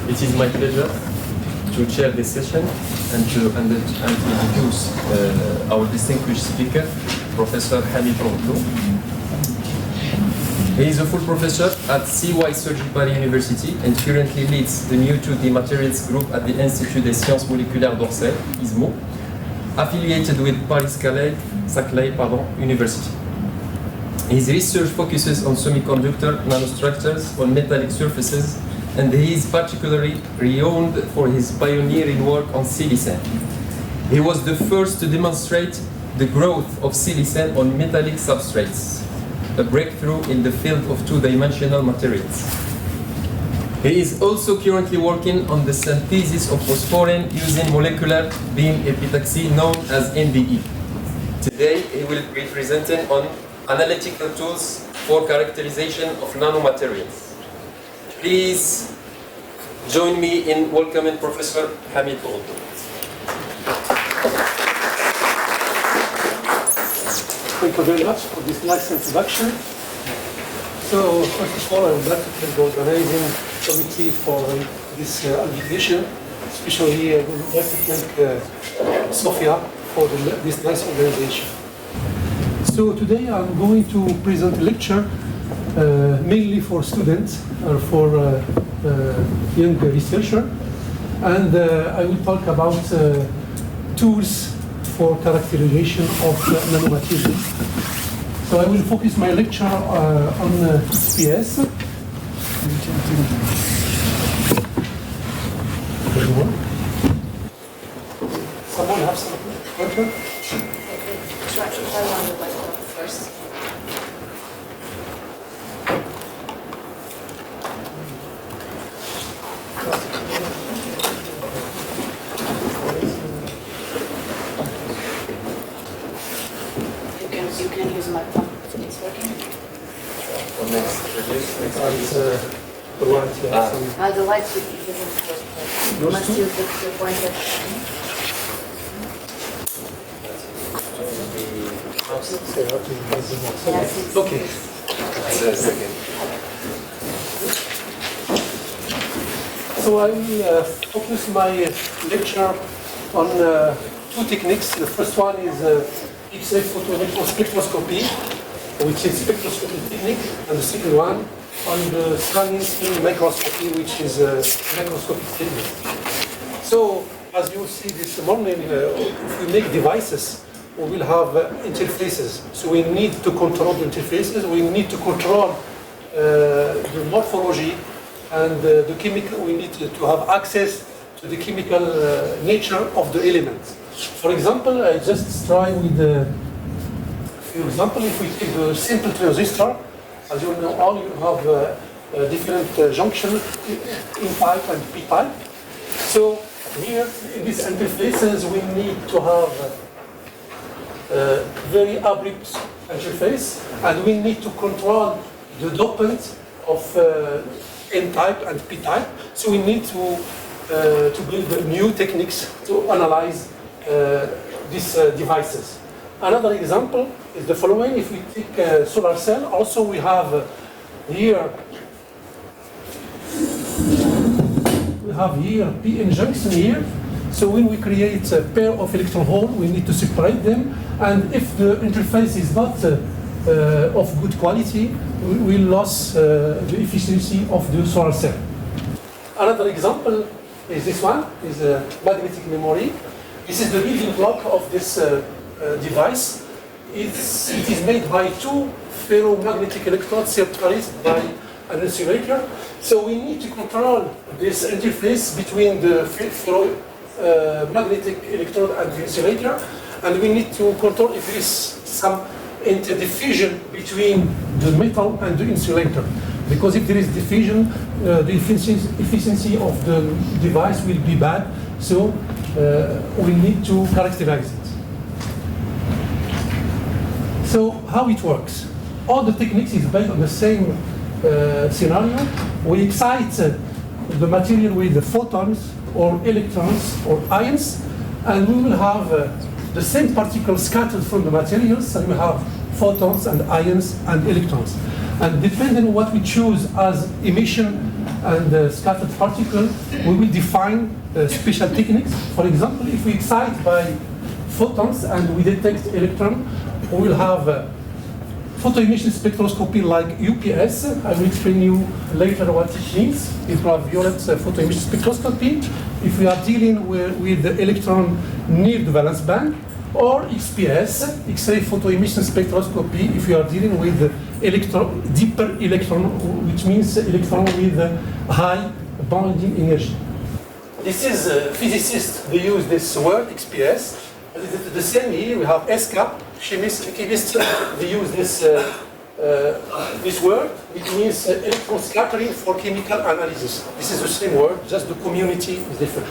It is my pleasure to chair this session and to introduce our distinguished speaker, Professor Hamid Oughaddou. He is a full professor at CY Cergy Paris University and currently leads the new 2D materials group at the Institut des Sciences Moléculaires d'Orsay, ISMO, affiliated with Paris-Saclay University. His research focuses on semiconductor nanostructures on metallic surfaces, and he is particularly renowned for his pioneering work on silicon. He was the first to demonstrate the growth of silicon on metallic substrates, a breakthrough in the field of two-dimensional materials. He is also currently working on the synthesis of phosphorin using molecular beam epitaxy known as NBE. Today, he will be presenting on analytical tools for characterization of nanomaterials. Please join me in welcoming Professor Hamid Oughaddou. Thank you very much for this nice introduction. So, first of all, I would like to thank the organizing committee for this invitation. Especially, I would like to thank Sofia for this nice organization. So today I'm going to present a lecture mainly for students or for young researchers, and I will talk about tools for characterization of nanomaterials. So I will focus my lecture on SPS. Someone have some pointer? First. You can use my phone. It's working. The light, yeah. The light doesn't work. You must use the pointer. Okay. So I will focus my lecture on two techniques. The first one is X-ray photospectroscopy, which is spectroscopy technique, and the second one on the scanning film microscopy, which is microscopic technique. So, as you see this morning, if we make devices, we will have interfaces. So we need to control the interfaces, we need to control the morphology and the chemical, we need to have access to the chemical nature of the elements. For example, I just try with, for example, if we take the simple transistor, as you know all, you have different junctions, N-type and P-type. So here, in these interfaces, we need to have very abrupt interface, and we need to control the dopant of N-type and P-type. So we need to build new techniques to analyze these devices. Another example is the following. If we take a solar cell, also we have here p-n junction here. So when we create a pair of electron holes, we need to separate them. And if the interface is not of good quality, we will lose the efficiency of the solar cell. Another example is this one, is a magnetic memory. This is the building block of this device. It is made by two ferromagnetic electrodes separated by an insulator. So we need to control this interface between the magnetic electrode and the insulator, and we need to control if there is some interdiffusion between the metal and the insulator. Because if there is diffusion, the efficiency of the device will be bad, so we need to characterize it. So how it works? All the techniques is based on the same scenario. We excite the material with the photons or electrons or ions, and we will have the same particles scattered from the materials, and we have photons and ions and electrons. And depending on what we choose as emission and scattered particle, we will define special techniques. For example, if we excite by photons and we detect electron, we will have photoemission spectroscopy like UPS. I will explain you later what it means. Ultraviolet photoemission spectroscopy, if we are dealing with the electron near the valence band, or XPS, X-ray photoemission spectroscopy, if we are dealing with deeper electron, which means electron with high bonding energy. This is physicists, they use this word, XPS. The same here, we have SCAP, chemists, they use this word, which means electron scattering for chemical analysis. This is the same word, just the community is different.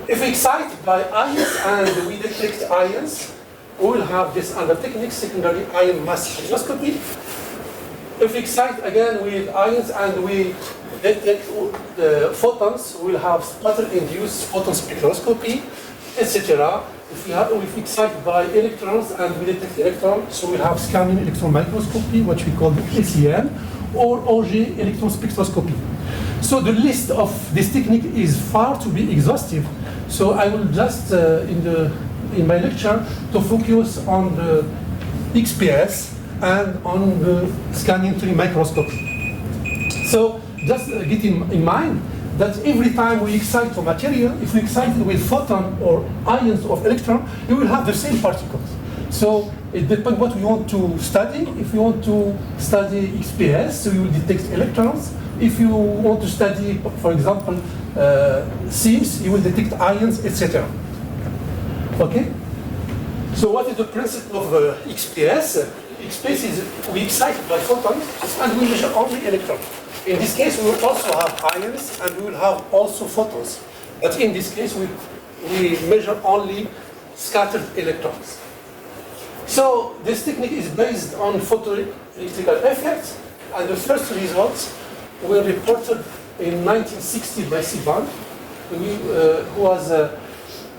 If we excite by ions and we detect ions, we will have this other technique, secondary ion mass spectroscopy. If we excite again with ions and we detect the photons, we will have sputter-induced photon spectroscopy, etc. If we excite by electrons and we detect electrons, so we have scanning electron microscopy, what we call SEM, or Auger electron spectroscopy. So the list of this technique is far to be exhaustive. So I will just, in my lecture, to focus on the XPS and on the scanning microscopy. So just get in mind that every time we excite a material, if we excite it with photon or ions of electron, you will have the same particles. So it depends what we want to study. If you want to study XPS, so you will detect electrons. If you want to study, for example, SIMS, you will detect ions, etc. Okay? So what is the principle of XPS? XPS is we excite by photons and we measure only electrons. In this case, we will also have ions and we will have also photons. But in this case, we measure only scattered electrons. So this technique is based on photoelectrical effects, and the first results were reported in 1960 by Sivan, who was a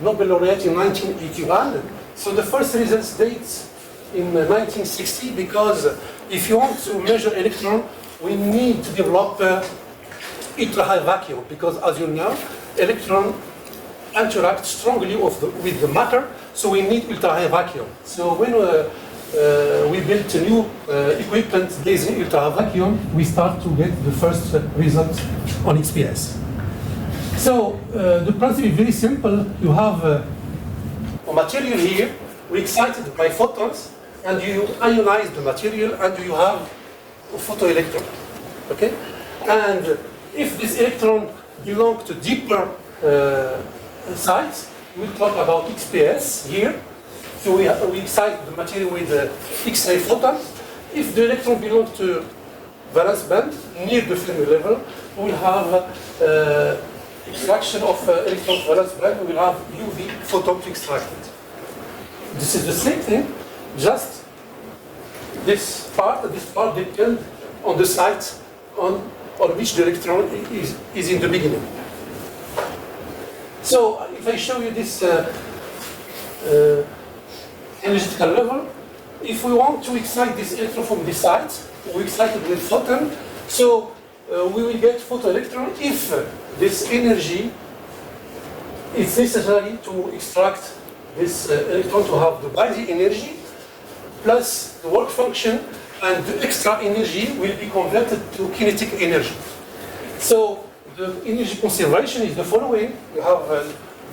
Nobel laureate in 1981. So the first results dates in 1960 because if you want to measure electron, we need to develop ultra-high vacuum because, as you know, electron interact strongly with the matter, so we need ultra-high vacuum. So when we built a new equipment based in ultra-high vacuum, we start to get the first results on XPS. So the principle is very simple. You have a material here, we excite it by photons, and you ionize the material, and you have a photoelectron. Okay? And if this electron belongs to deeper sites, we'll talk about XPS here. So we excite the material with X-ray photons. If the electron belongs to valence band near the Fermi level, we'll have extraction of electron valence band. We'll have UV photon to extract it. This is the same thing, just this part depends on the site on which the electron is in the beginning. So if I show you this energetical level, if we want to excite this electron from this side, we excite it with photon, so we will get photoelectron if this energy is necessary to extract this electron to have the binding energy plus the work function, and the extra energy will be converted to kinetic energy. So the energy conservation is the following. You have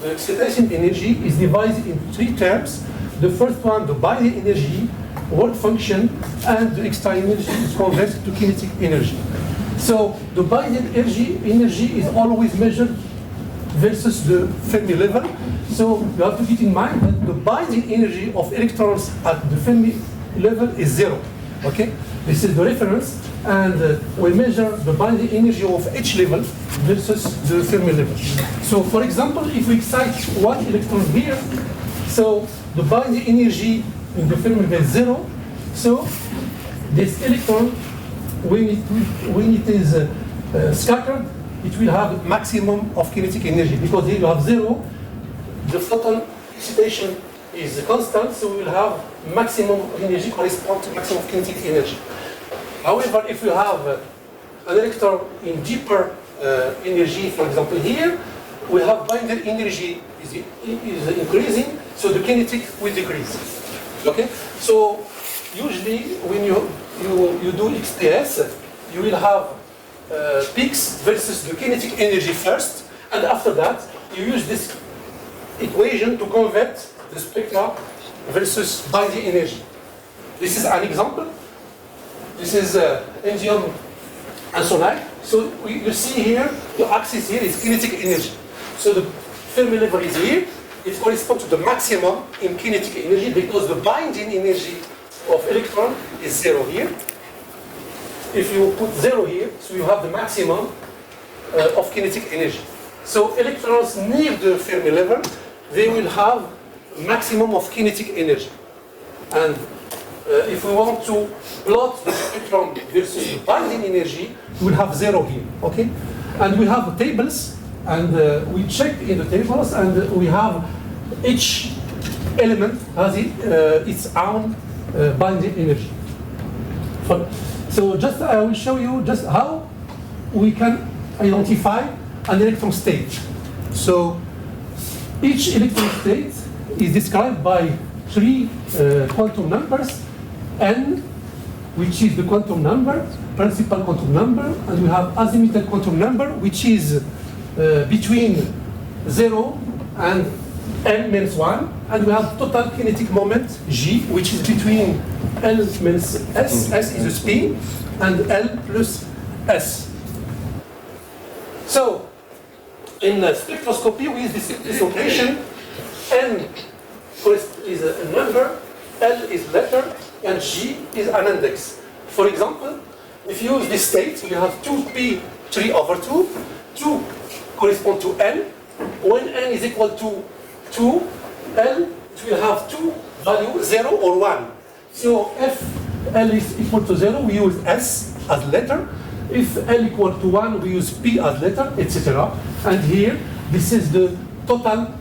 the excitation energy is divided in three terms. The first one, the binding energy, work function, and the extra energy is converted to kinetic energy. So the binding energy is always measured versus the Fermi level. So you have to keep in mind that the binding energy of electrons at the Fermi level is 0. Okay? This is the reference, and we measure the binding energy of each level versus the Fermi level. So for example, if we excite one electron here, so the binding energy in the Fermi level is 0. So this electron, when it is scattered, it will have maximum of kinetic energy, because here you have 0, the photon excitation is constant, so we will have maximum energy correspond to maximum kinetic energy. However, if you have an electron in deeper energy, for example here, we have binder energy is increasing, so the kinetic will decrease. Okay? So usually when you do XPS, you will have peaks versus the kinetic energy first, and after that you use this equation to convert the spectra versus binding energy. This is an example. This is indium and sonite. So you see here, the axis here is kinetic energy. So the Fermi level is here. It corresponds to the maximum in kinetic energy because the binding energy of electron is 0 here. If you put 0 here, so you have the maximum of kinetic energy. So electrons near the Fermi level, they will have maximum of kinetic energy. And if we want to plot the spectrum versus the binding energy, we will have 0 here, okay? And we have tables, and we check in the tables, and we have each element has its own binding energy. So just I will show you just how we can identify an electron state. So each electron state is described by 3 quantum numbers, n, which is the quantum number, principal quantum number, and we have azimuthal quantum number, which is between 0 and n-1, and we have total kinetic moment, g, which is between L minus s, s is a spin, and L plus s. So, in spectroscopy, we use this notation, n is a number, L is letter, and G is an index. For example, if you use this state, you have 2p 3 over 2, 2 correspond to n. When n is equal to 2, L will have 2 values, 0 or 1. So if L is equal to 0, we use S as letter. If L equal to 1, we use P as letter, etc. And here, this is the total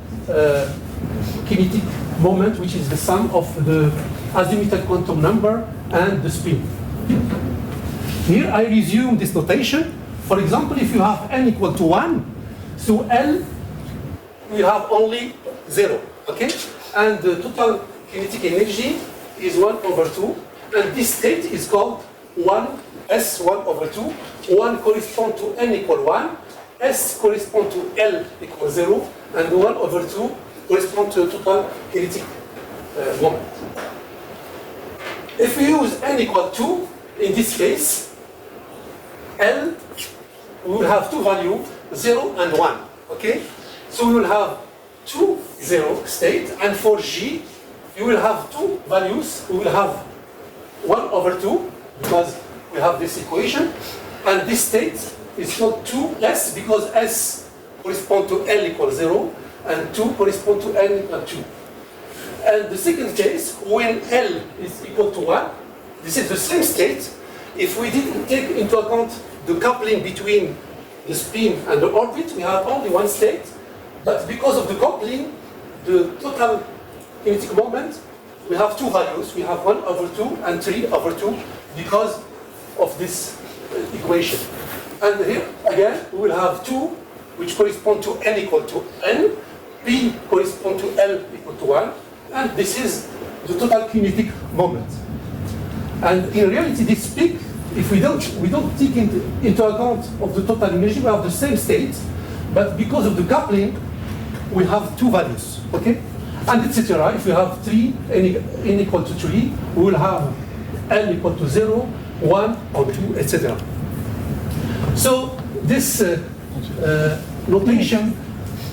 kinetic moment, which is the sum of the azimuthal quantum number and the spin. Here I resume this notation. For example, if you have n equal to 1, so L will have only 0, okay? And the total kinetic energy is 1 over 2, and this state is called 1 S1 over 2. 1 corresponds to n equal 1, S corresponds to L equal 0, and 1 over 2 corresponds to total kinetic moment. If we use n equal 2, in this case, L, we will have 2 values, 0 and 1, okay? So we will have 2 0 state, and for G, you will have 2 values. We will have 1 over 2, because we have this equation, and this state is called 2S, because S corresponds to L equals 0, and 2 corresponds to N equal 2. And the second case, when L is equal to 1, this is the same state. If we didn't take into account the coupling between the spin and the orbit, we have only one state. But because of the coupling, the total kinetic moment, we have 2 values. We have 1 over 2 and 3 over 2 because of this equation. And here, again, we will have 2, which correspond to n equal to n, p correspond to L equal to 1, and this is the total kinetic moment. And in reality, this peak, if we don't take into account of the total energy, we have the same state, but because of the coupling, we have 2 values, okay? And etc. If we have 3, n equal to 3, we will have L equal to 0, 1, or 2, etc. So this notation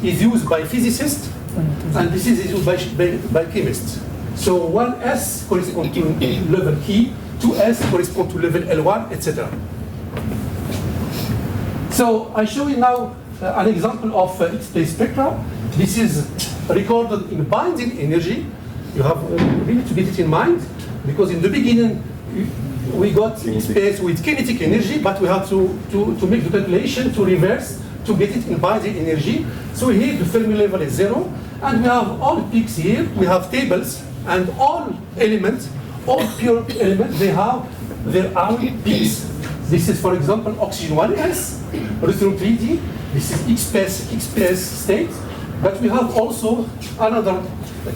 is used by physicists, and this is used by chemists. So 1s corresponds to level E, 2s corresponds to level L1, etc. So I show you now an example of X-ray spectra. This is recorded in binding energy. You have really to get it in mind, because in the beginning we got space with kinetic energy, but we have to make the calculation to reverse to get it in binding energy. So here the Fermi level is 0, and we have all peaks here. We have tables, and all elements, all pure elements, they have their own peaks. This is, for example, oxygen 1s, electron 3D. This is XPS state. But we have also another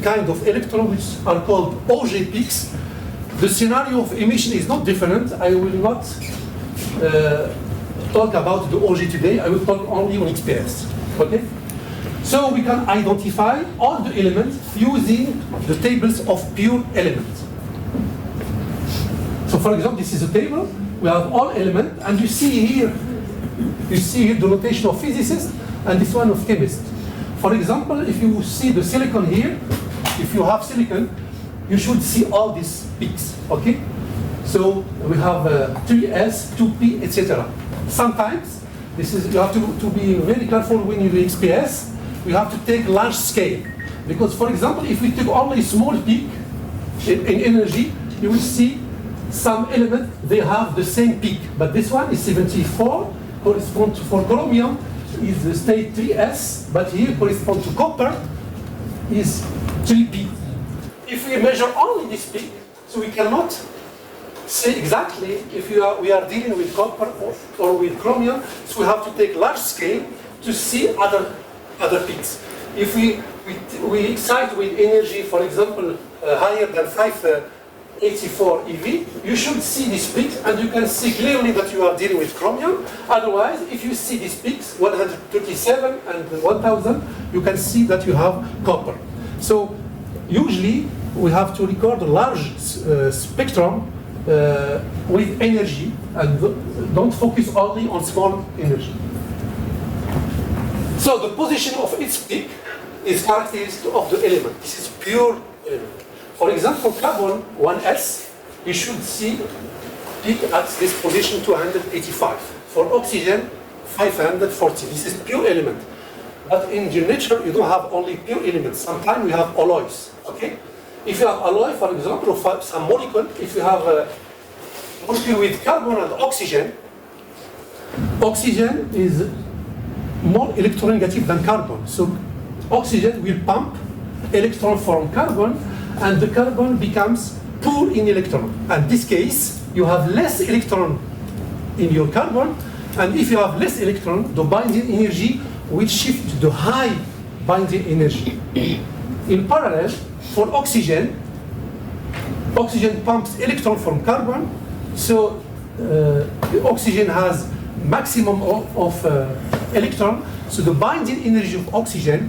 kind of electron which are called OG peaks. The scenario of emission is not different. I will not talk about the OG today. I will talk only on XPS. Okay? So we can identify all the elements using the tables of pure elements. So for example, this is a table. We have all elements, and you see here the notation of physicists and this one of chemists. For example, if you see the silicon here, if you have silicon, you should see all these peaks, okay? So we have 3s, 2p, etc. Sometimes, you have to be very careful when you do XPS. You have to take large scale. Because for example, if we take only small peak in energy, you will see some element, they have the same peak. But this one is 74, corresponds to, for chromium, is the state 3s, but here corresponds to copper, is 3p. If we measure only this peak, so we cannot say exactly if we are dealing with copper or with chromium, so we have to take large scale to see other peaks. If we excite with energy, for example, higher than 584 eV, you should see this peak, and you can see clearly that you are dealing with chromium. Otherwise, if you see these peaks, 137 and 1000, you can see that you have copper. So usually, we have to record a large spectrum with energy, and don't focus only on small energy. So the position of its peak is characteristic of the element. This is pure element. For example, carbon 1s, you should see peak at this position 285. For oxygen, 540. This is pure element. But in the nature, you don't have only pure elements. Sometimes we have alloys. Okay? If you have alloy, for example, of some molecule, if you have a molecule with carbon and oxygen is more electronegative than carbon. So oxygen will pump electron from carbon, and the carbon becomes poor in electron. And in this case, you have less electron in your carbon, and if you have less electron, the binding energy will shift to the high binding energy. In parallel, for oxygen pumps electron from carbon, so the oxygen has maximum of electron, so the binding energy of oxygen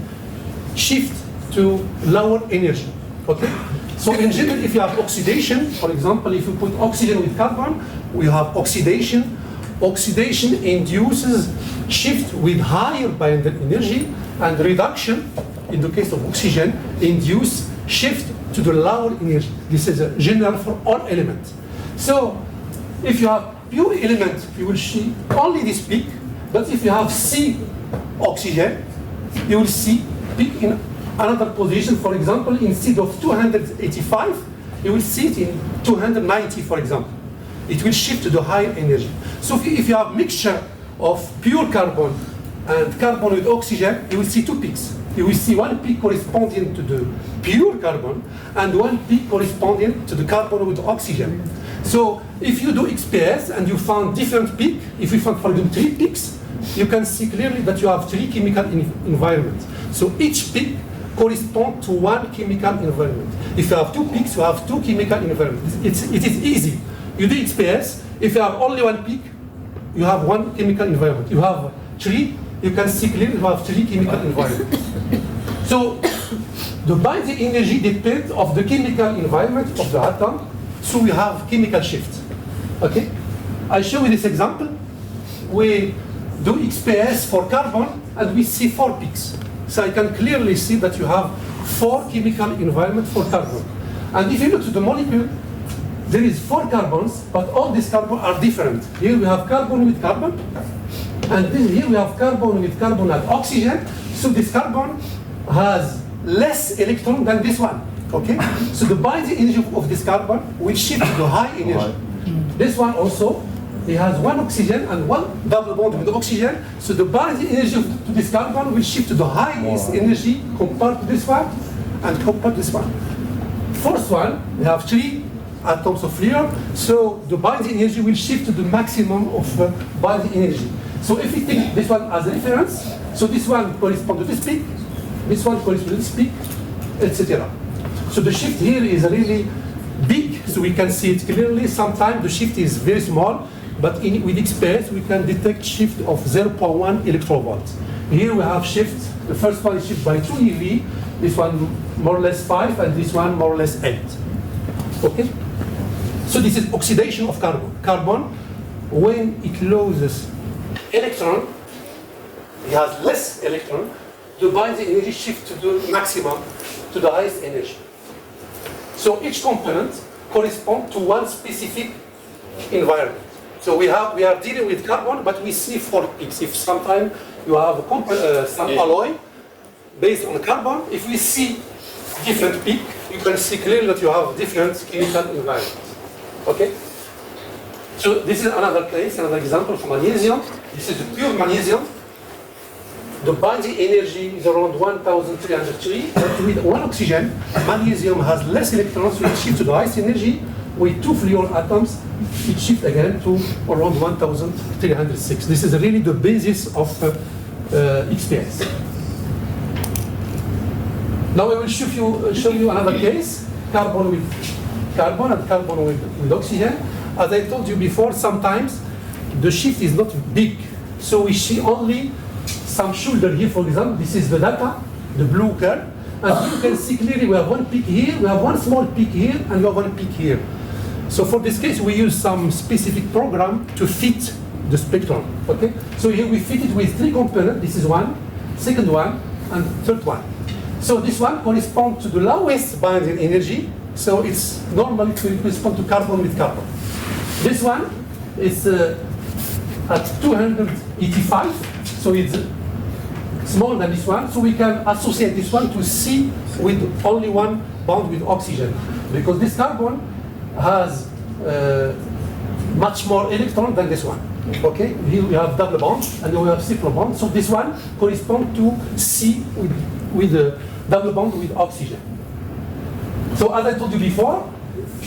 shifts to lower energy. Okay? So in general, if you have oxidation, for example, if you put oxygen with carbon, we have oxidation. Oxidation induces shift with higher binding energy, and reduction, in the case of oxygen, induce shift to the lower energy. This is a general for all elements. So if you have pure element, you will see only this peak, but if you have C oxygen, you will see peak in another position. For example, instead of 285, you will see it in 290, for example. It will shift to the higher energy. So if you have mixture of pure carbon and carbon with oxygen, you will see two peaks. You will see one peak corresponding to the pure carbon and one peak corresponding to the carbon with oxygen. So if you do XPS and you found different peaks, if you found, for example, 3 peaks, you can see clearly that you have 3 chemical environments. So each peak corresponds to one chemical environment. If you have 2 peaks, you have 2 chemical environments. It is easy. You do XPS, if you have only 1 peak, you have 1 chemical environment. You have 3, you can see clearly you have 3 chemical environments. So the binding energy depends on the chemical environment of the atom, so we have chemical shift. Okay? I show you this example. We do XPS for carbon and we see 4 peaks. So I can clearly see that you have 4 chemical environments for carbon. And if you look to the molecule, there is 4 carbons, but all these carbons are different. Here we have carbon with carbon, and here we have carbon with carbon and oxygen. So this carbon has less electron than this one. Okay? So the binding energy of this carbon will shift to the high energy. This one also, it has 1 oxygen and 1 double bond with the oxygen. So the binding energy to this carbon will shift to the highest energy compared to this one and compared to this one. First one, we have 3 atoms of layer, so the binding energy will shift to the maximum of binding energy. So if we take this one as a reference, so this one corresponds to this peak, this one corresponds to this peak, etc. So the shift here is really big, so we can see it clearly. Sometimes the shift is very small, but with XPS we can detect shift of 0.1 electrovolts. Here we have shift, the first one is shift by 2 eV, this one more or less 5, and this one more or less 8. Okay? So this is oxidation of carbon. Carbon, when it loses electron, it has less electron, the binding energy shifts to the maximum, to the highest energy. So each component corresponds to one specific environment. So we are dealing with carbon, but we see 4 peaks. If sometimes you have some alloy based on carbon, if we see different peak, you can see clearly that you have different chemical environments. Okay? So this is another case, another example for magnesium. This is pure magnesium. The binding energy is around 1,303, but with one oxygen, magnesium has less electrons, so it shifts to the highest energy. With 2 fluorine atoms, it shifts again to around 1,306. This is really the basis of XPS. Now I will show you another case, carbon with carbon and carbon with oxygen. As I told you before, sometimes the shift is not big, so we see only some shoulder here, for example. This is the data, the blue curve, and you can see clearly we have one peak here, we have one small peak here, and we have one peak here. So for this case, we use some specific program to fit the spectrum. Okay? So here we fit it with 3 components. This is one, second one, and third one. So this one corresponds to the lowest binding energy. So it's normally to correspond to carbon with carbon. This one is at 285, so it's smaller than this one. So we can associate this one to C with only one bond with oxygen, because this carbon has much more electron than this one. Okay, here we have double bond and then we have triple bond. So this one corresponds to C with a double bond with oxygen. So as I told you before,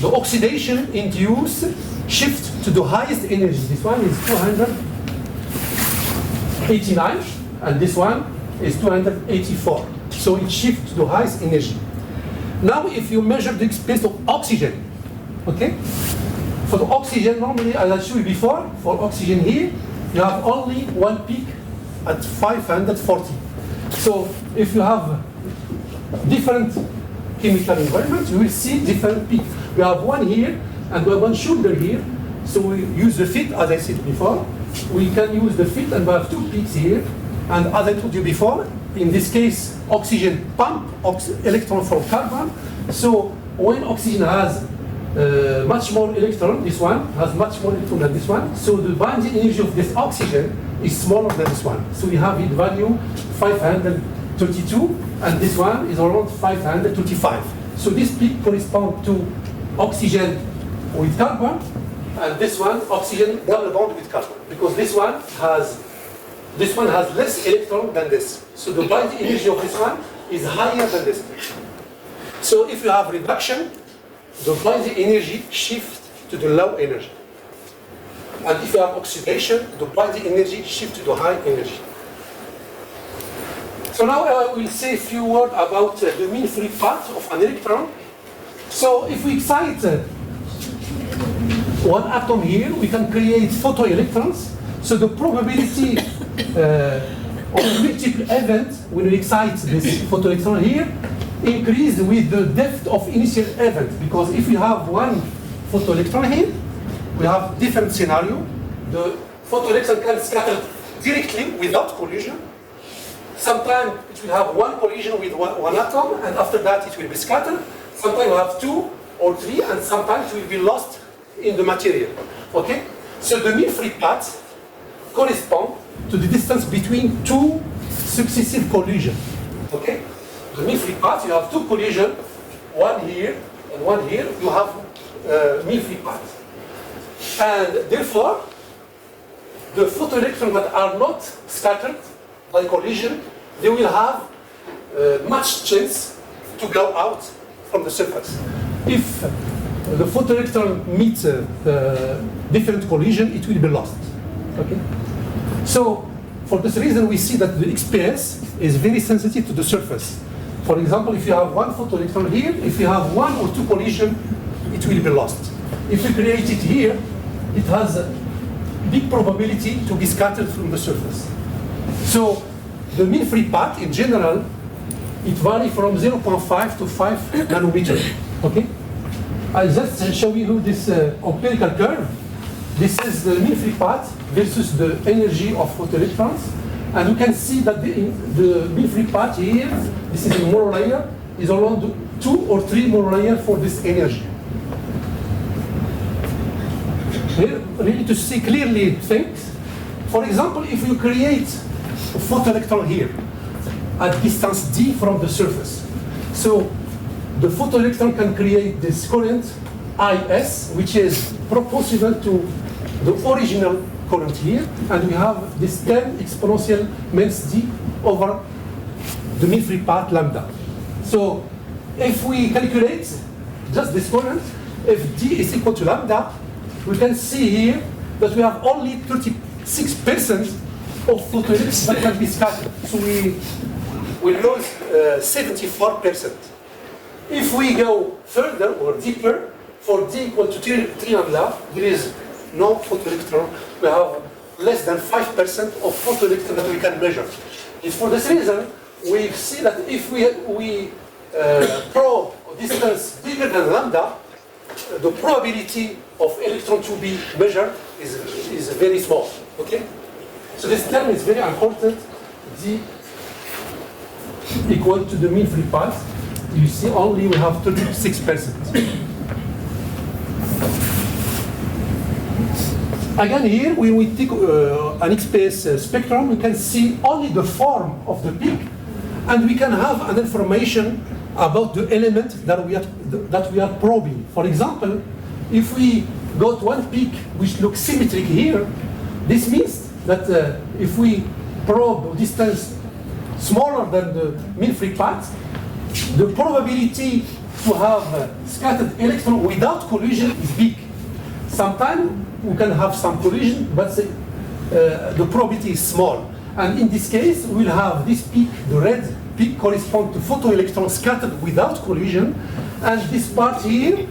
the oxidation induced shift to the highest energy. This one is 289 and this one is 284. So it shifts to the highest energy. Now if you measure the space of oxygen, okay? For the oxygen, normally, as I showed you before, for oxygen here, you have only one peak at 540. So if you have different chemical environments, you will see different peaks. We have one here, and we have one shoulder here. So we use the fit, as I said before. We can use the fit, and we have 2 peaks here. And as I told you before, in this case, oxygen pump electron from carbon. So when oxygen has much more electron, this one has much more electron than this one. So the binding energy of this oxygen is smaller than this one. So we have it value 532, and this one is around 525. So this peak corresponds to oxygen with carbon, and this one oxygen double bond with carbon, because this one has less electron than this. So the binding energy of this one is higher than this. So if you have reduction, the binding energy shifts to the low energy. And if you have oxidation, the binding energy shifts to the high energy. So now I will say a few words about the mean free path of an electron. So if we excite one atom here, we can create photoelectrons. So the probability of multiple events when we excite this photoelectron here increase with the depth of initial event, because if we have one photoelectron here, we have different scenario. The photoelectron can scatter directly without collision. Sometimes it will have one collision with one atom, and after that it will be scattered. Sometimes you have 2 or 3, and sometimes it will be lost in the material. Okay? So the mean free path corresponds to the distance between 2 successive collisions. Okay? The mean free path, you have 2 collisions, one here and one here, you have mean free path. And therefore, the photoelectrons that are not scattered by collision, they will have much chance to go out from the surface. If the photoelectron meets different collision, it will be lost. Okay? So for this reason, we see that the XPS is very sensitive to the surface. For example, if you have one photoelectron here, if you have one or two collision, it will be lost. If you create it here, it has a big probability to be scattered from the surface. So the mean free path in general, it varies from 0.5 to 5 nanometers. Okay? I'll just show you this empirical curve. This is the mean free path versus the energy of photoelectrons. And you can see that the mean free path here, this is a molar layer, is around 2 or 3 molar layer for this energy. Here, really to see clearly things. For example, if you create a photoelectron here at distance d from the surface, so the photoelectron can create this current Is, which is proportional to the original current here, and we have this 10 exponential minus d over the mean free path lambda. So if we calculate just this current, if d is equal to lambda, we can see here that we have only 36% of photoelectrons that can be scattered. So we lose 74%. If we go further or deeper, for d equal to 3 lambda, there is no photoelectron. We have less than 5% of photoelectron that we can measure. And for this reason, we see that if we probe a distance bigger than lambda, the probability of electron to be measured is very small. Okay? So this term is very important. D equal to the mean free path. You see only we have 36%. Again here, when we take an XPS spectrum, we can see only the form of the peak, and we can have an information about the element that we are probing. For example, if we got one peak which looks symmetric here, this means that if we probe a distance smaller than the mean free path, the probability to have scattered electron without collision is big. Sometimes we can have some collision, but the probability is small. And in this case, we'll have this peak, the red peak, correspond to photoelectrons scattered without collision, and this part here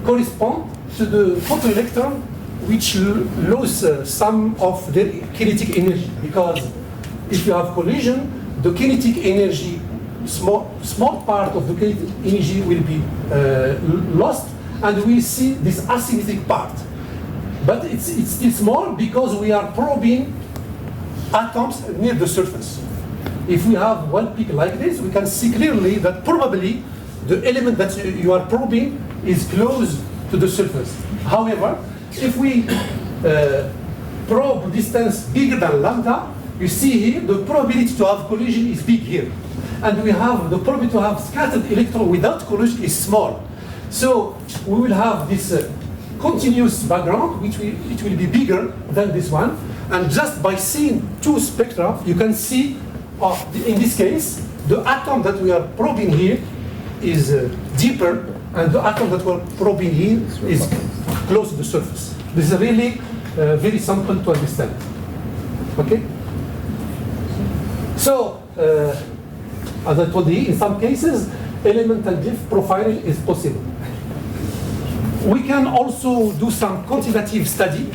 correspond to the photoelectron which lose some of their kinetic energy. Because if you have collision, the kinetic energy, small part of the kinetic energy will be lost, and we see this asymmetric part. But it's still small because we are probing atoms near the surface. If we have one peak like this, we can see clearly that probably the element that you are probing is close to the surface. However, if we probe distance bigger than lambda, you see here the probability to have collision is big here. And we have the probability to have scattered electron without collision is small. So we will have this continuous background, it will be bigger than this one. And just by seeing two spectra, you can see, in this case, the atom that we are probing here is deeper, and the atom that we're probing here is close to the surface. This is really very simple to understand. Okay? So, as I told you, in some cases, elemental diff profiling is possible. We can also do some quantitative study,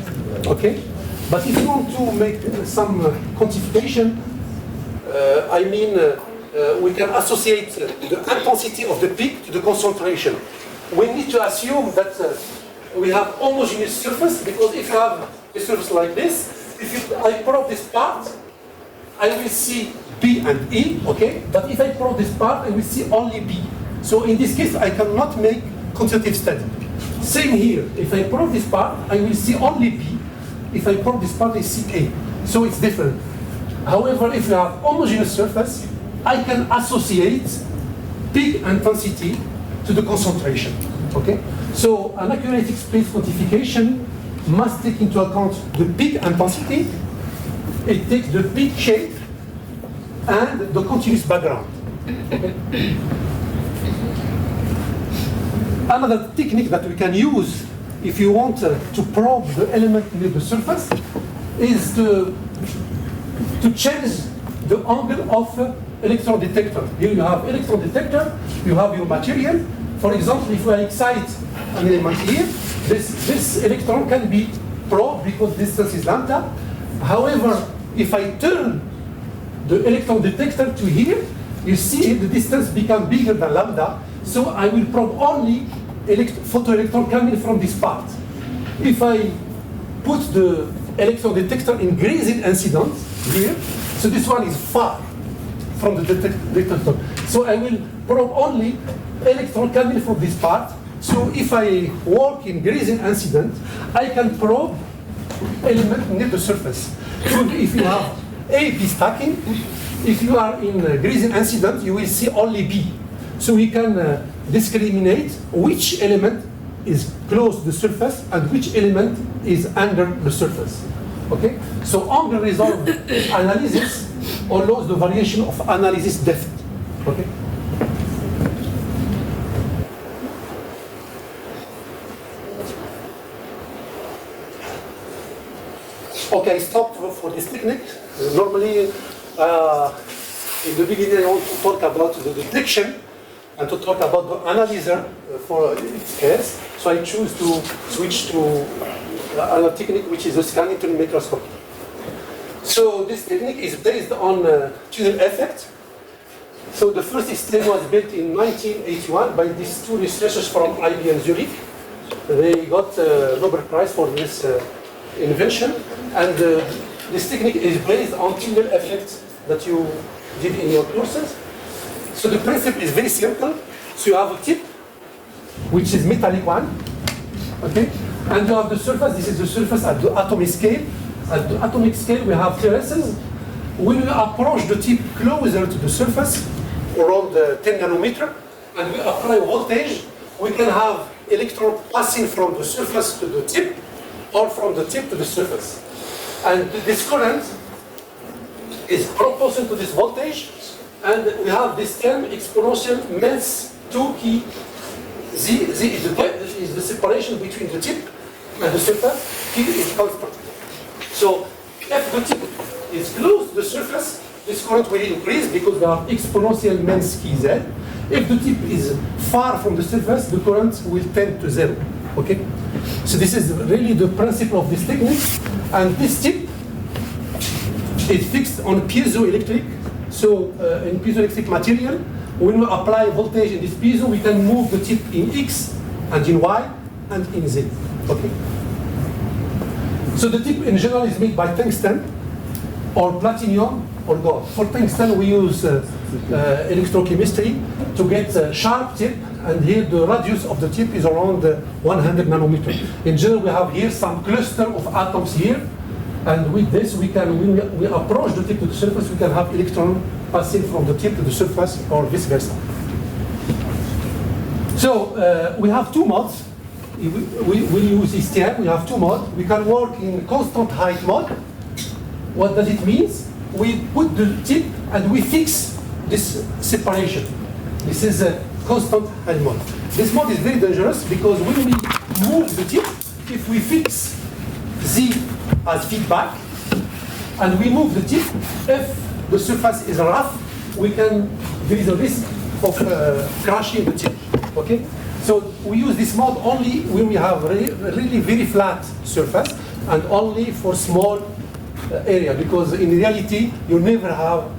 okay? But if you want to make some quantification, we can associate the intensity of the peak to the concentration. We need to assume that we have homogeneous surface, because if you have a surface like this, if I probe this part, I will see B and E, okay? But if I probe this part, I will see only B. So in this case, I cannot make quantitative study. Same here, if I probe this part, I will see only B. If I probe this part, I see A. So it's different. However, if you have homogeneous surface, I can associate peak intensity to the concentration, okay? So an accurate space quantification must take into account the peak intensity, it takes the peak shape, and the continuous background. Okay? Another technique that we can use if you want to probe the element near the surface is to change the angle of electron detector. Here you have electron detector, you have your material. For example, if I excite an element here, this electron can be probed because distance is lambda. However, if I turn the electron detector to here, you see the distance become bigger than lambda. So I will probe only photoelectron coming from this part. If I put the electron detector in grazing incident here, so this one is far from the detector. So I will probe only electron coming from this part. So if I work in grazing incident, I can probe element near the surface. So if you have A-B stacking, if you are in grazing incident, you will see only B. So we can discriminate which element is close to the surface and which element is under the surface. Okay? So angle resolved analysis allows the variation of analysis depth. Okay? Okay, stop for this technique. Normally, in the beginning, I want to talk about the detection and to talk about the analyzer for its case. So I choose to switch to another technique, which is the scanning tunnel microscopy. So this technique is based on tunnel effect. So the first system was built in 1981 by these two researchers from IBM Zurich. They got a Nobel Prize for this invention, and this technique is based on tunnel effect that you did in your courses. So the principle is very simple. So you have a tip, which is metallic one, okay? And you have the surface. This is the surface at the atomic scale. At the atomic scale, we have terraces. When we approach the tip closer to the surface, around 10 nanometer, and we apply voltage, we can have electron passing from the surface to the tip, or from the tip to the surface. And this current is proportional to this voltage, and we have this term exponential means 2 key. Z is the separation between the tip and the surface. K is constant. So if the tip is close to the surface, this current will increase because we have exponential means key Z. If the tip is far from the surface, the current will tend to 0. Okay? So this is really the principle of this technique. And this tip is fixed on piezoelectric. So in piezoelectric material, when we apply voltage in this piezo, we can move the tip in X and in Y and in Z. Okay? So the tip in general is made by tungsten or platinum or gold. For tungsten, we use electrochemistry to get a sharp tip, and here the radius of the tip is around 100 nanometers. In general, we have here some cluster of atoms here, and with this, we can, when we approach the tip to the surface, we can have electron passing from the tip to the surface or vice versa. So we have two modes. We use InSAM, we have two modes. We can work in constant height mode. What does it mean? We put the tip and we fix this separation. This is a constant height mode. This mode is very dangerous because when we move the tip, if we fix Z as feedback and we move the tip, if the surface is rough, there is a risk of crashing the tip. Okay? So we use this mode only when we have really very flat surface and only for small area, because in reality you never have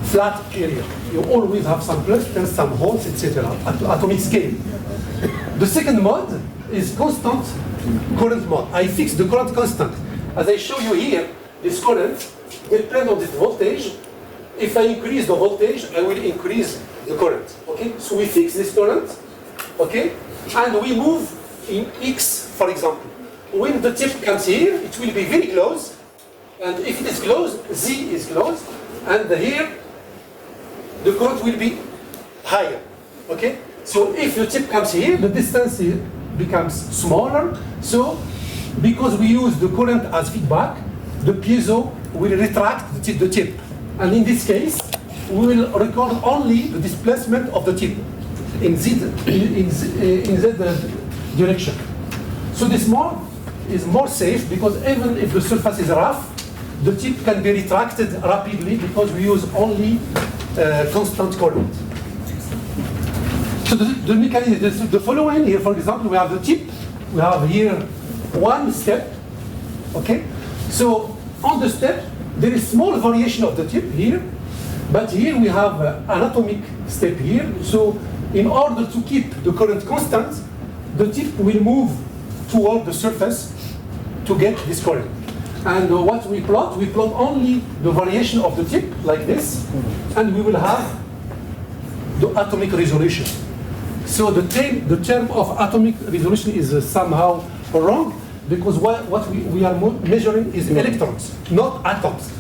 flat area. You always have some clusters, some holes, etc. at atomic scale. The second mode is constant current mode. I fix the current constant. As I show you here, this current depends on this voltage. If I increase the voltage, I will increase the current. Okay, so we fix this current, okay, and we move in X, for example. When the tip comes here, it will be very close, and if it is close, Z is close, and here the current will be higher. Okay, so if the tip comes here, the distance becomes smaller. So because we use the current as feedback, the piezo will retract the tip. And in this case, we will record only the displacement of the tip. in Z direction. So this mode is more safe because even if the surface is rough, the tip can be retracted rapidly because we use only constant current. So the mechanism is the following. Here, for example, we have the tip. We have here one step. Okay. So on the step, there is small variation of the tip here, but here we have an atomic step here. So in order to keep the current constant, the tip will move toward the surface to get this current. And what we plot only the variation of the tip, like this, and we will have the atomic resolution. So the term of atomic resolution is somehow wrong, because what we are measuring is electrons, not atoms.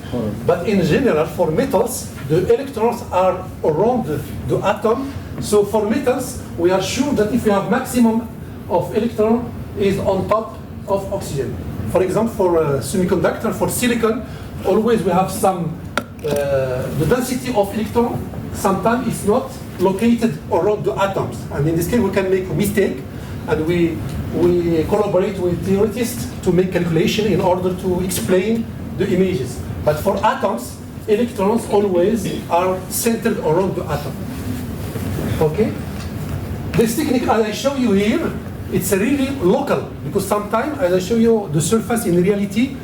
But in general, for metals, the electrons are around the atom. So for metals, we are sure that if we have maximum of electron is on top of oxygen. For example, for semiconductor, for silicon, always we have some, the density of electron sometimes is not located around the atoms. And in this case, we can make a mistake, and we collaborate with theorists to make calculation in order to explain the images. But for atoms, electrons always are centered around the atom. Okay? This technique, as I show you here, it's really local, because sometimes, as I show you, the surface in reality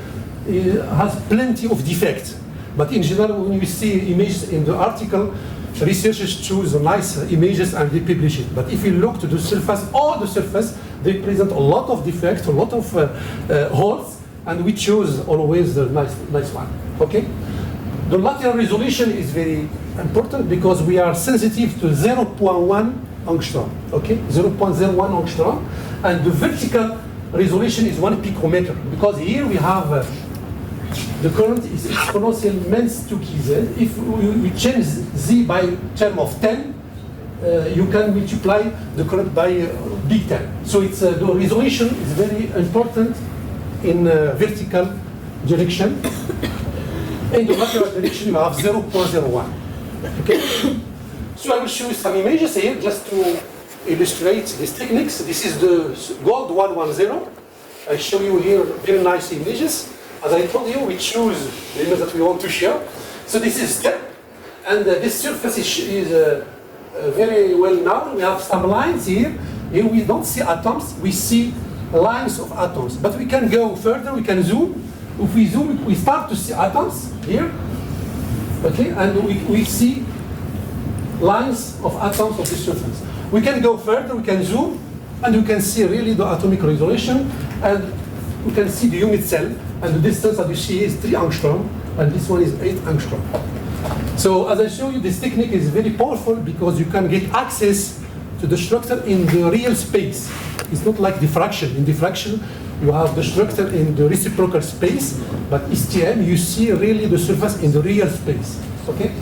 has plenty of defects. But in general, when you see images in the article, researchers choose nice images and they publish it. But if you look to the surface, all the surface, they present a lot of defects, a lot of holes, and we choose always the nice one. Okay? The lateral resolution is very important because we are sensitive to 0.1 angstrom. Okay? 0.01 angstrom, and the vertical resolution is 1 picometer, because here we have the current is exponential minus 2 kz. If we change z by term of 10, you can multiply the current by big 10. So it's the resolution is very important in vertical direction. In the lateral direction, you have 0.01. Okay. So I will show you some images here just to illustrate these techniques. This is the gold 110. I show you here very nice images. As I told you, we choose the image that we want to show. So this is step, and this surface is very well known. We have some lines here. Here we don't see atoms, we see lines of atoms. But we can go further, we can zoom. If we zoom, we start to see atoms here. Okay, and we see lines of atoms of the surface. We can go further, we can zoom, and we can see really the atomic resolution, and we can see the unit cell, and the distance that you see is 3 angstrom, and this one is 8 angstrom. So as I show you, this technique is very powerful because you can get access to the structure in the real space. It's not like diffraction. In diffraction, you have the structure in the reciprocal space, but STM, you see really the surface in the real space. Okay?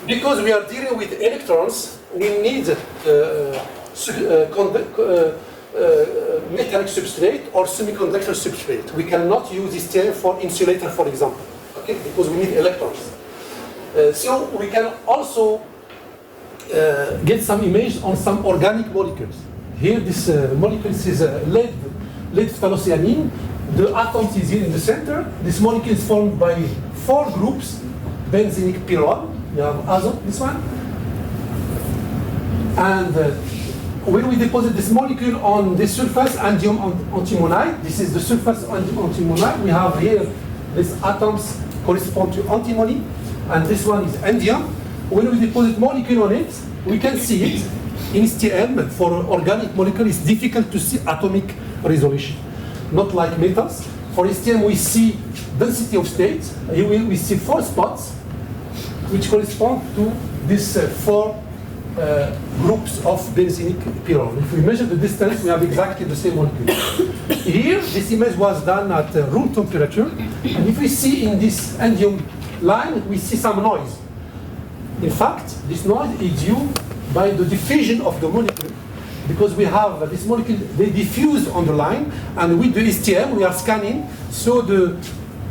Because we are dealing with electrons, we need metallic substrate or semiconductor substrate. We cannot use STM for insulator, for example, okay? Because we need electrons. So we can also get some image on some organic molecules. Here, this molecule is lead phthalocyanine. The atom is here in the center. This molecule is formed by 4 groups: benzenic pyrrole. You have azote, this one, and when we deposit this molecule on this surface, andium antimonide, this is the surface antimonide. We have here these atoms correspond to antimony, and this one is andium. When we deposit molecule on it, we can see it. In STM, for organic molecule, it's difficult to see atomic resolution, not like metals. For STM, we see density of states. Here we see 4 spots, which correspond to these 4 groups of benzenic pyrrole. If we measure the distance, we have exactly the same molecule. Here, this image was done at room temperature, and if we see in this andium line, we see some noise. In fact, this noise is due by the diffusion of the molecule, because we have this molecule, they diffuse on the line, and with the STM, we are scanning, so the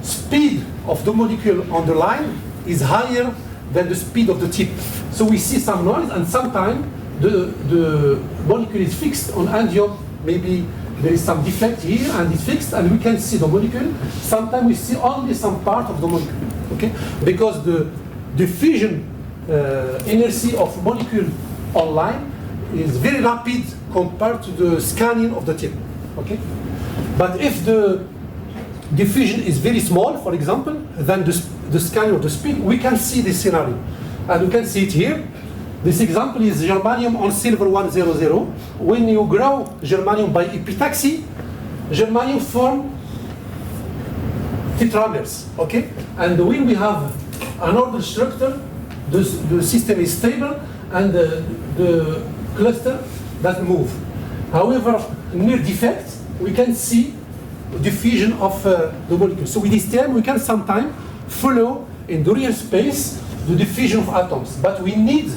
speed of the molecule on the line is higher than the speed of the tip. So we see some noise, and sometimes the molecule is fixed on endium. Maybe there is some defect here, and it's fixed, and we can see the molecule. Sometimes we see only some part of the molecule, okay? Because the diffusion inertia of molecule online is very rapid compared to the scanning of the tip, okay? But if the diffusion is very small, for example, then the scanning of the speed, we can see this scenario. And we can see it here. This example is germanium on silver 100. When you grow germanium by epitaxy, germanium form tetramers, okay? And when we have an ordered structure, the system is stable and the cluster doesn't move. However, near defect, we can see diffusion of the molecule. So with this term, we can sometimes follow in the real space the diffusion of atoms, but we need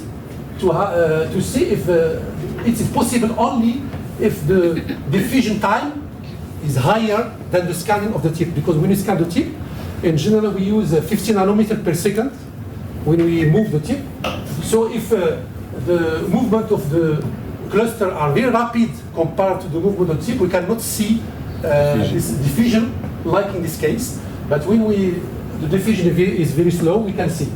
to see if it is possible only if the diffusion time is higher than the scanning of the tip. Because when you scan the tip, in general we use 50 nanometers per second when we move the tip. So if the movement of the cluster are very rapid compared to the movement of the tip, we cannot see this diffusion like in this case. But when the diffusion is very slow, we can see.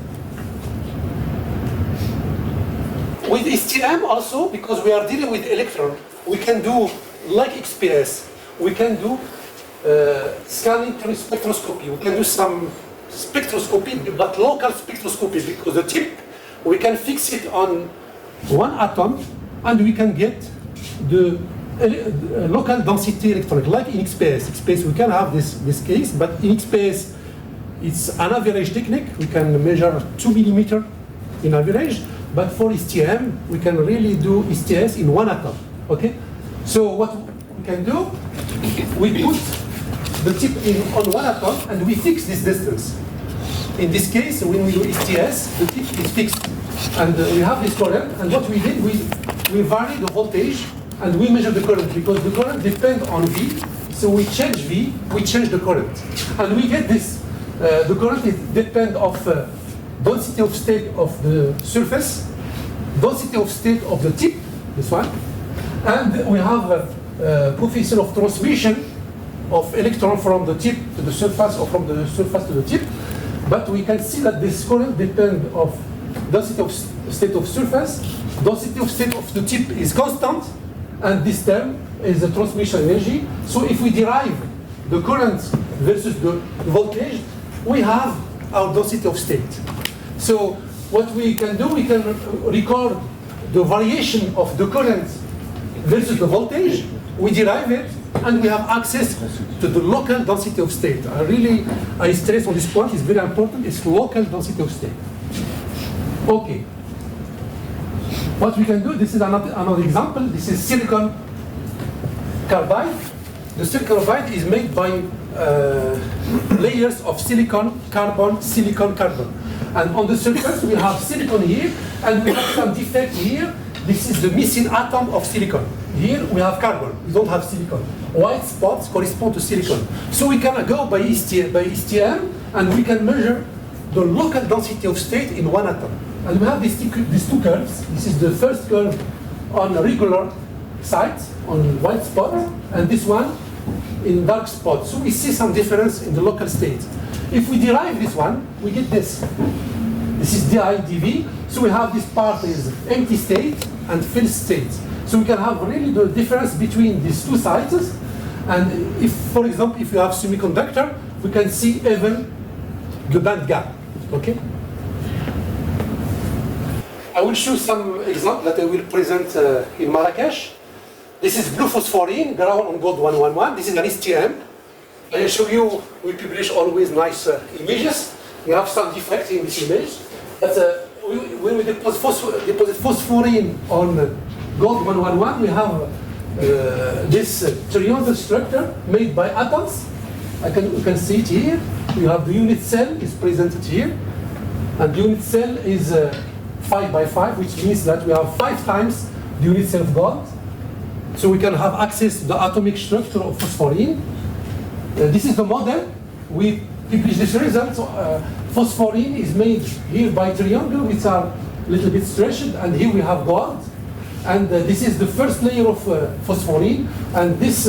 With STM also, because we are dealing with electron, we can do like XPS. We can do scanning through spectroscopy. We can do some spectroscopy, but local spectroscopy, because the tip, we can fix it on one atom, and we can get the local density electronic, like in XPS. XPS, we can have this case, but in XPS, it's an average technique. We can measure 2 millimeters in average. But for STM, we can really do STS in one atom, okay? So what we can do, we put the tip on one atom and we fix this distance. In this case, when we do STS, the tip is fixed. And we have this current, and what we did, we vary the voltage and we measure the current, because the current depends on V. So we change V, we change the current. And we get this, the current depends of density of state of the surface, density of state of the tip, this one, and we have a coefficient of transmission of electron from the tip to the surface or from the surface to the tip. But we can see that this current depends of density of state of surface, density of state of the tip is constant, and this term is the transmission energy. So if we derive the current versus the voltage, we have our density of state. So what we can do, we can record the variation of the current versus the voltage, we derive it, and we have access to the local density of state. I stress on this point, it's very important, it's local density of state. Okay. What we can do, this is another example, this is silicon carbide. The silicon carbide is made by layers of silicon, carbon, silicon, carbon. And on the surface, we have silicon here, and we have some defect here. This is the missing atom of silicon. Here, we have carbon. We don't have silicon. White spots correspond to silicon. So we can go by STM, and we can measure the local density of state in one atom. And we have these two curves. This is the first curve on a regular site, on white spot, and this one in dark spot. So we see some difference in the local state. If we derive this one, we get this. This is dI/dV. So we have this part is empty state and filled state. So we can have really the difference between these two sites. And if, for example, if you have semiconductor, we can see even the band gap. Okay? I will show some example that I will present in Marrakesh. This is blue phosphorine, ground on gold 111. This is an STM. I show you, we publish always nice images. We have some defects in this image. But when we deposit phosphorine on gold 111, we have this triangle structure made by atoms. You can see it here. You have the unit cell is presented here. And the unit cell is 5 by 5, which means that we have 5 times the unit cell of gold. So we can have access to the atomic structure of phosphorine. This is the model. We publish this result phosphorine is made here by triangle, which are a little bit stretched, and here we have gold. And this is the first layer of phosphorine, and this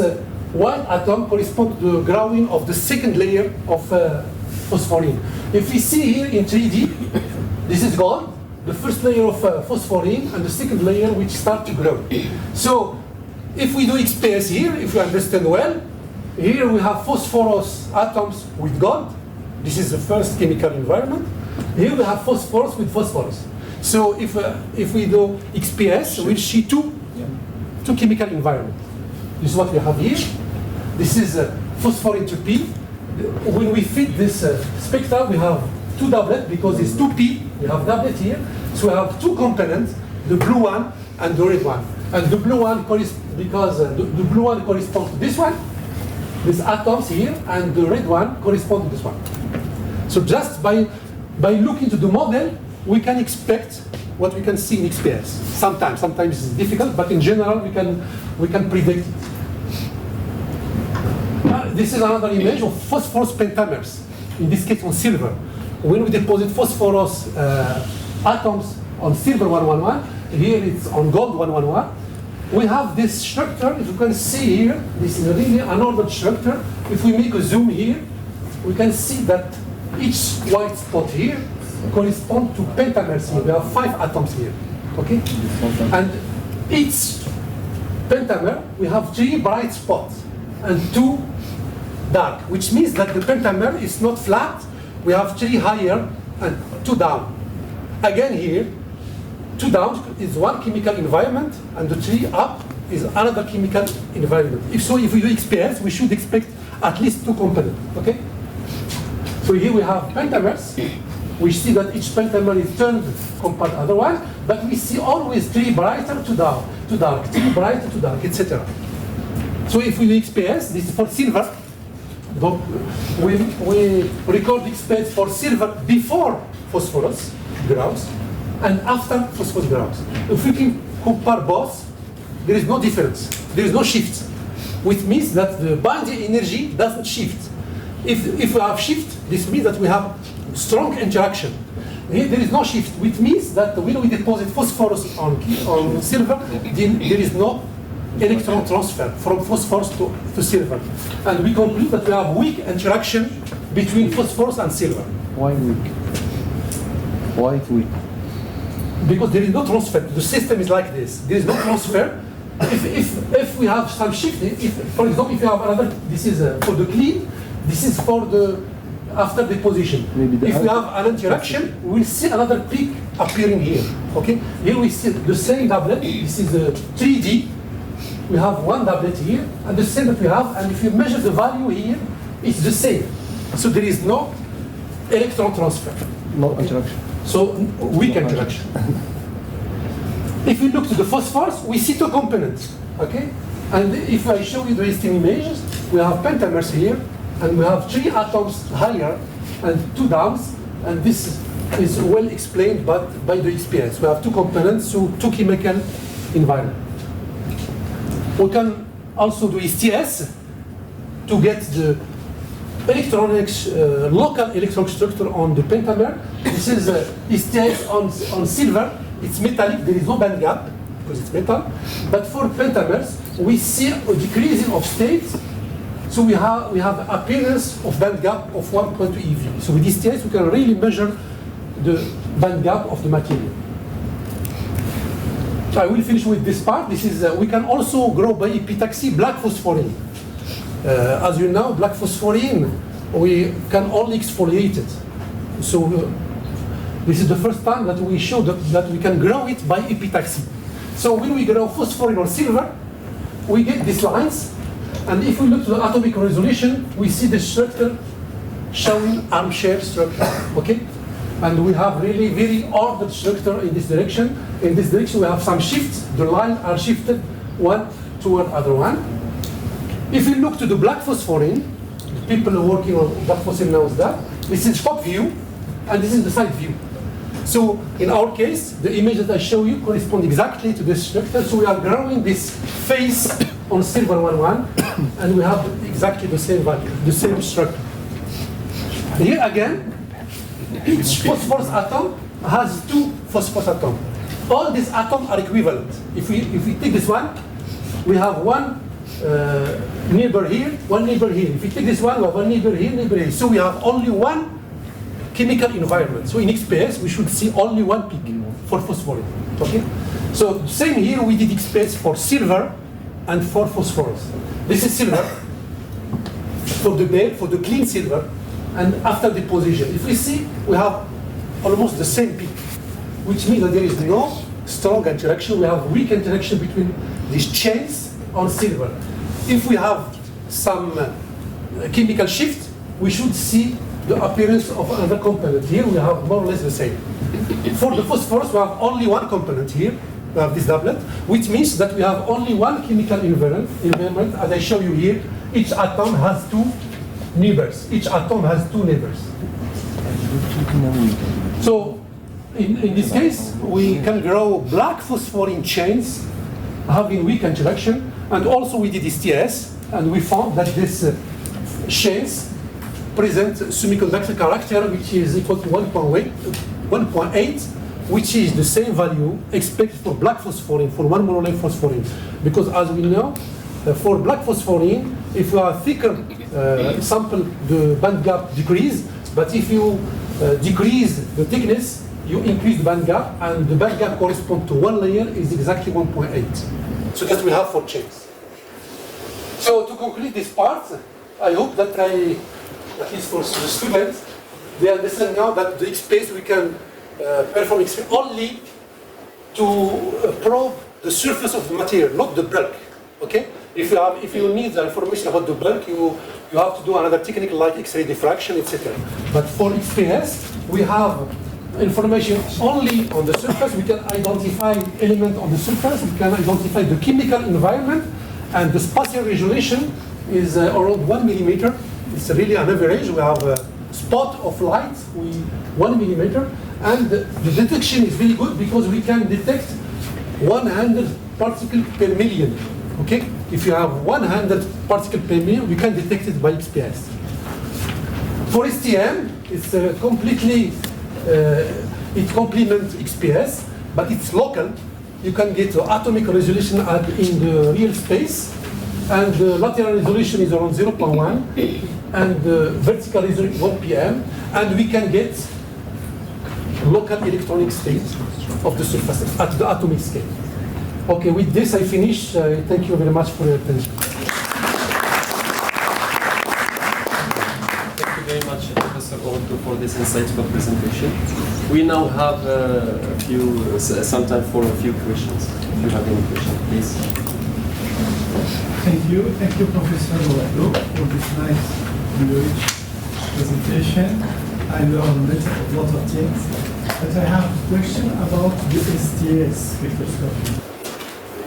white atom corresponds to the growing of the second layer of phosphorine. If we see here in 3D, this is gold, the first layer of phosphorine, and the second layer which start to grow. So if we do XPS here, if you understand well, here we have phosphorus atoms with gold. This is the first chemical environment. Here we have phosphorus with phosphorus. So if we do XPS, we'll see two chemical environments. This is what we have here. This is phosphor into P. When we fit this spectra, we have two doublets because it's 2P. We have doublet here. So we have two components, the blue one and the red one. And the blue one because the blue one corresponds to this one, these atoms here, and the red one corresponds to this one. So just by looking to the model, we can expect what we can see in XPS. Sometimes it's difficult, but in general we can predict it. This is another image of phosphorus pentamers. In this case, on silver. When we deposit phosphorus atoms on silver 111, here it's on gold 111. We have this structure. If you can see here, this is really an ordered structure. If we make a zoom here, we can see that each white spot here correspond to pentamers here. We have 5 atoms here, okay? And each pentamer, we have 3 bright spots and 2 dark, which means that the pentamer is not flat. We have 3 higher and 2 down. Again here, 2 down is one chemical environment, and the 3 up is another chemical environment. If we do XPS, we should expect at least 2 components, okay? So here we have pentamers. We see that each pentamer is turned compared to other one, but we see always 3 brighter to dark, 3 brighter to dark, etc. So if we do XPS, this is for silver. We record XPS for silver before phosphorus grows and after phosphorus grows. If we can compare both, there is no difference. There is no shift, which means that the binding energy doesn't shift. If we have shift, this means that we have strong interaction. Here there is no shift, which means that when we deposit phosphorus on silver, then there is no electron transfer from phosphorus to silver. And we conclude that we have weak interaction between phosphorus and silver. Why weak? Why it weak? Because there is no transfer. The system is like this. There is no transfer. If we have some shift, for example, if you have another, this is for the clean, this is for the after deposition. If we have an interaction, we'll see another peak appearing here. Okay? Here we see the same doublet. This is a 3D. We have one doublet here, and the same that we have, and if you measure the value here, it's the same. So there is no electron transfer. No interaction. So weak interaction. If we look to the phosphorus, we see 2 components. Okay? And if I show you the resting images, we have pentamers here, and we have 3 atoms higher and 2 downs, and this is well explained by the XPS. We have 2 components, so 2 chemical environment. We can also do STS to get the local electronic structure on the pentamer. This is STS on silver. It's metallic, there is no band gap because it's metal. But for pentamers, we see a decreasing of state. So we have appearance of band gap of 1.2 eV. So with STS, we can really measure the band gap of the material. I will finish with this part. This is we can also grow by epitaxy black phosphorine. As you know, black phosphorine we can only exfoliate it. So this is the first time that we show that we can grow it by epitaxy. So when we grow phosphorine or silver, we get these lines, and if we look to the atomic resolution, we see the structure showing armchair structure. Okay. And we have really very ordered structure in this direction. In this direction, we have some shifts. The lines are shifted one toward other one. If you look to the black phosphorine, the people working on black phosphorine knows that. This is top view, and this is the side view. So in our case, the image that I show you correspond exactly to this structure. So we are growing this face on silver 11, and we have exactly the same value, the same structure. Here again, each phosphorus atom has 2 phosphorus atoms. All these atoms are equivalent. If we take this one, we have one neighbor here, one neighbor here. If we take this one, we have one neighbor here, neighbor here. So we have only one chemical environment. So in XPS, we should see only one peak for phosphorus. Okay? So same here, we did XPS for silver and for phosphorus. This is silver for the clean silver, and after deposition. If we see, we have almost the same peak, which means that there is no strong interaction. We have weak interaction between these chains on silver. If we have some chemical shift, we should see the appearance of another component. Here we have more or less the same. For the phosphorus, we have only one component here. We have this doublet, which means that we have only one chemical environment. As I show you here, each atom has 2 neighbors. Each atom has 2 neighbors. So in this case, we can grow black phosphorin chains having weak interaction, and also we did STS, and we found that these chains present semiconductor character which is equal to 1.8, which is the same value expected for black phosphorin, for 1 monoline phosphorin. Because as we know, for black phosphorin, if you have thicker sample, the band gap decrease, but if you decrease the thickness, you increase the band gap, and the band gap corresponds to 1 layer is exactly 1.8. So that we have for chains. So to conclude this part, I hope that at least for the students, they understand now that the XPS we can perform XPS only to probe the surface of the material, not the bulk. Okay? If you need the information about the bulk, you have to do another technique like X-ray diffraction, etc. But for XPS, we have information only on the surface. We can identify element on the surface. We can identify the chemical environment, and the spatial resolution is around 1 millimeter. It's really an average. We have a spot of light, 1 millimeter, and the detection is very good because we can detect 100 particles per million. Okay? If you have 100 particles per million, we can detect it by XPS. For STM, it's completely, it complements XPS, but it's local. You can get atomic resolution in the real space, and the lateral resolution is around 0.1, and the vertical resolution 1 pm, and we can get local electronic state of the surface at the atomic scale. Okay, with this I finish. Thank you very much for your attention. Thank you very much, Professor Oughaddou, for this insightful presentation. We now have some time for a few questions. If you have any questions, please. Thank you, Professor Oughaddou, for this nice and rich presentation. I learned a lot of things, but I have a question about the STS spectroscopy.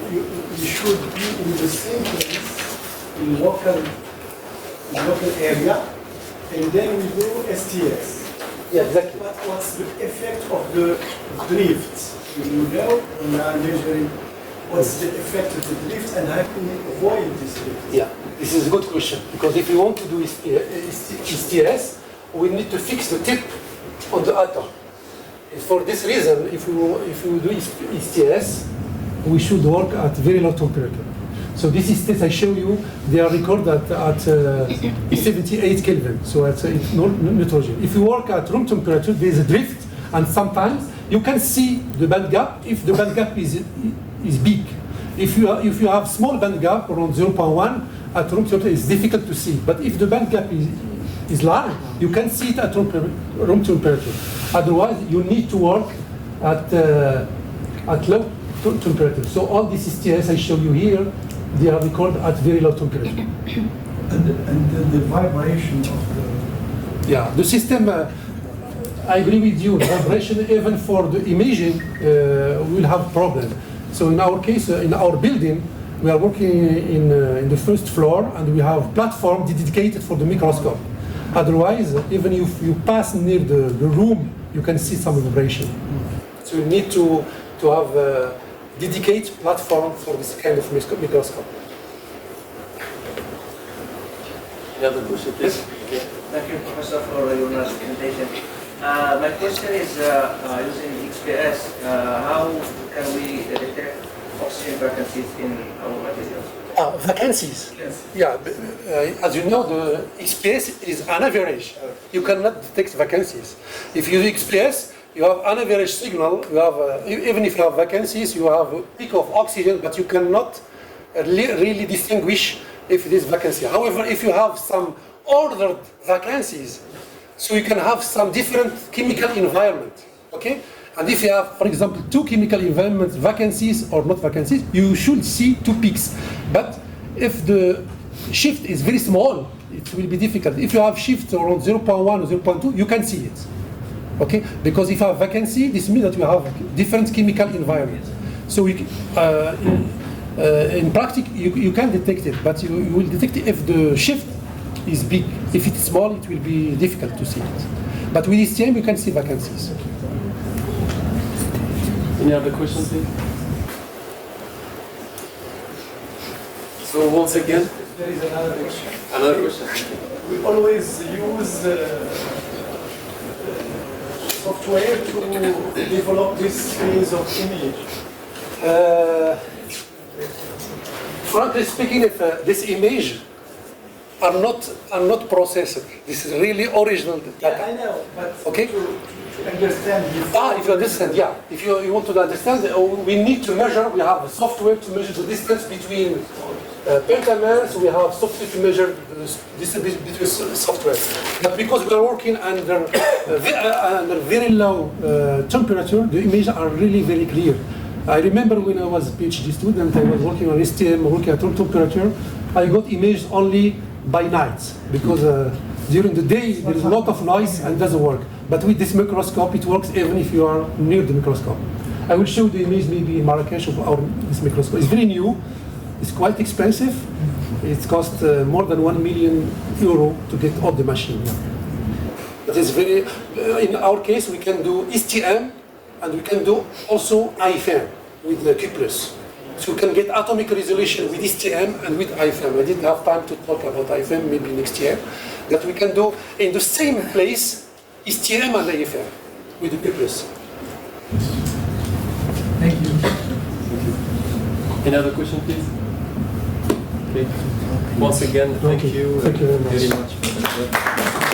You should be in the same place, in local area, and then we do STS. Yeah, exactly. But what's the effect of the drift? You know, and I'm measuring what's the effect of the drift, and how can we avoid this drift? Yeah, this is a good question, because if you want to do STS, we need to fix the tip on the atom. And for this reason, if we do STS, we should work at very low temperature. So this is test I show you, they are recorded at 78 Kelvin, so it's nitrogen. If you work at room temperature, there is a drift, and sometimes you can see the band gap if the band gap is big. If you have small band gap around 0.1 at room temperature, it's difficult to see. But if the band gap is large, you can see it at room temperature. Otherwise, you need to work at low temperature. So all these STS I show you here, they are recorded at very low temperature. And the vibration of the... Yeah, the system, I agree with you, vibration even for the imaging will have problem. So in our case, in our building, we are working in the first floor, and we have platform dedicated for the microscope. Otherwise, even if you pass near the room, you can see some vibration. So you need to have a dedicated platform for this kind of microscope. Any other question, please? Thank you, Professor, for your nice presentation. My question is using XPS, how can we detect oxygen vacancies in our materials? Vacancies. Yes. Yeah, as you know, the XPS is an average. You cannot detect vacancies. If you use XPS, you have an average signal. You have even if you have vacancies, you have a peak of oxygen, but you cannot really distinguish if it is vacancy. However, if you have some ordered vacancies, so you can have some different chemical environment. Okay. And if you have, for example, two chemical environments, vacancies or not vacancies, you should see two peaks. But if the shift is very small, it will be difficult. If you have shift around 0.1 or 0.2, you can see it. Okay? Because if you have vacancy, this means that you have different chemical environment. So in practice, you can detect it, but you will detect it if the shift is big. If it's small, it will be difficult to see it. But with InSAM, you can see vacancies. Any other questions, please? So once again, There is another question. another question. We always use software to develop this series of image. Frankly speaking, if this image are not processed, this is really original Yeah, data. I know, but Okay. to understand If you understand, yeah. If you want to understand, we need to measure. We have software to measure the distance between pentamers. We have software to measure the distance between software. But because we are working under very low temperature, the images are really very clear. I remember when I was a PhD student, I was working on STM, working at room temperature. I got images only by night because during the day there is a lot of noise and doesn't work. But with this microscope, it works even if you are near the microscope. I will show the image maybe in Marrakesh of this microscope. It's very new. It's quite expensive. It cost more than €1 million to get all the machine. It is very. In our case, we can do STM, and we can do also IFM with the Q+. So we can get atomic resolution with STM and with IFM. I didn't have time to talk about IFM, maybe next year. That we can do in the same place, STM and IFM with the Q+. Thank you. Any other question, please? Okay. Once again, thank you Thank you very much. very much for that.